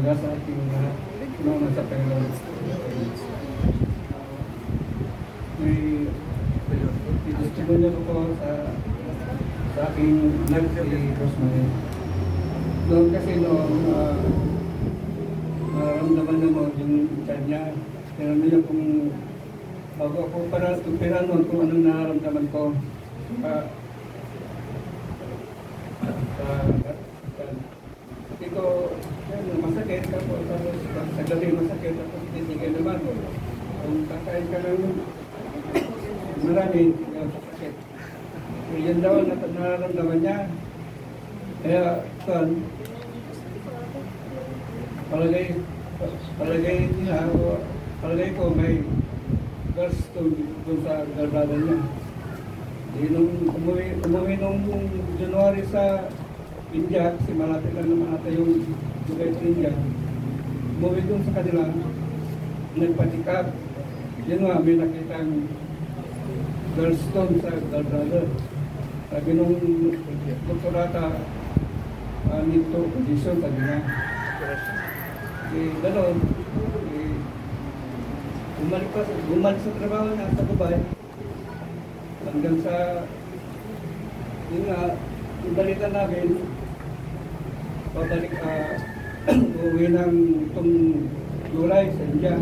umaga sa ating lahat. Sinuna sa Panginoon. May testimonyo ko sa aking vlog si Rosemary. Noon kasi naramdaman na mo yung chan niya. Tinanong niya kung bago ako para tupira noon kung anong nararamdaman ko. Hindi ko, masakit ka po, tapos sa gabi masakit, tapos titigil naman. Kung kakain ka lang marami, sakit. Yan daw ang nararamdaman niya. Kaya, palagay ko may gallstone doon sa gallbladder niya. Nung umuwi nung January sa India, kasi malapit lang naman ata yung lugar sa India. Umuwi doon sa kanila, nagpa-check up. Yun nga, may nakitang gallstone sa gallbladder. Sabi nung doktorata, need to condition, sabi niya. Gano'n, bumalik sa trabaho niya sa Dubai. Hanggang sa, yun nga, yung balita namin, pabalik, uwi ng itong July sa India.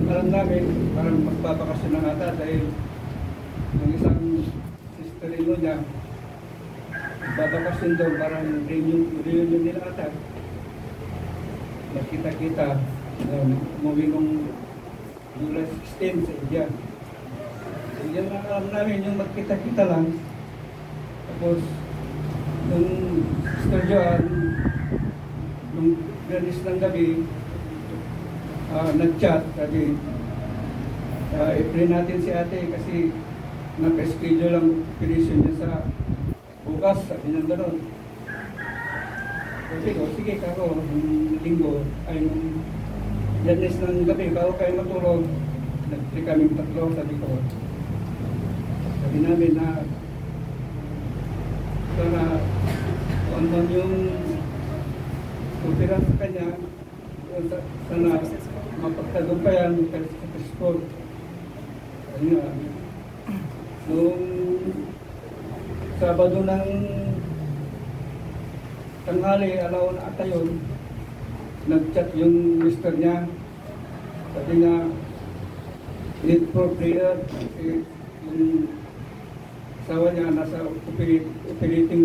Alam namin, parang magbabakasyon na ata dahil yung isang sister-in-law niya, magbabakasyon daw, parang reunion nila ata. Magkita-kita, umuwi ng July 16 sa India. Yan ang alam namin, yung magkita-kita lang. Tapos, nung Sister Joan, nung ganis ng gabi, nag-chat, sabi, i-pray natin si ate kasi naka-schedule ang operation niya sa bukas, sabi niya gano'n. Sabi ko, sige kako, yung linggo, ay nung ganis ng gabi, bago kayo matulog, nag-pray kaming tatlo, sabi ko. Sabi namin na sana kung yung opera sa kanya, sana mapagtagumpayan sa Kristo. Noong Sabado ng tanghali, alaw na ata yun, nag-chat yung mister niya. Sabi niya, need for prayer. Yung asawa niya nasa operating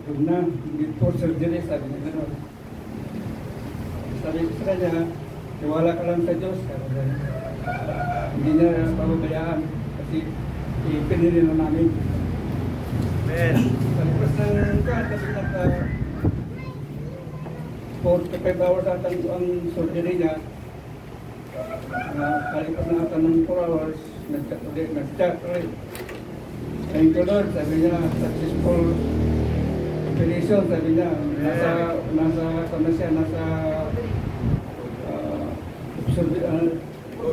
room na, need for surgery, sabi niya gano'n. Sabi ko sa kanya, tiwala ka lang sa Diyos. Hindi niya pababayaan kasi ipinili na namin. Amen. Tapos ng kasi 45 hours ata ang surgery niya. Kalipat na ata ng 4 hours, nag-chat ulit. Thank you Lord, sabi niya, successful operation, sabi niya, nasa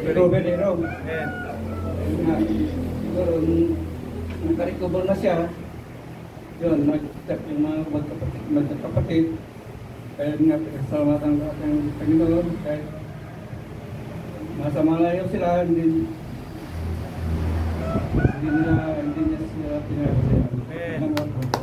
recovery room. Siguro, nakarecover na siya, yun, nag-chat yung mga magkakapatid, kaya nga, salamatan ko ang Panginoon, kahit nasa malayo sila, hindi niya sila pinagawa.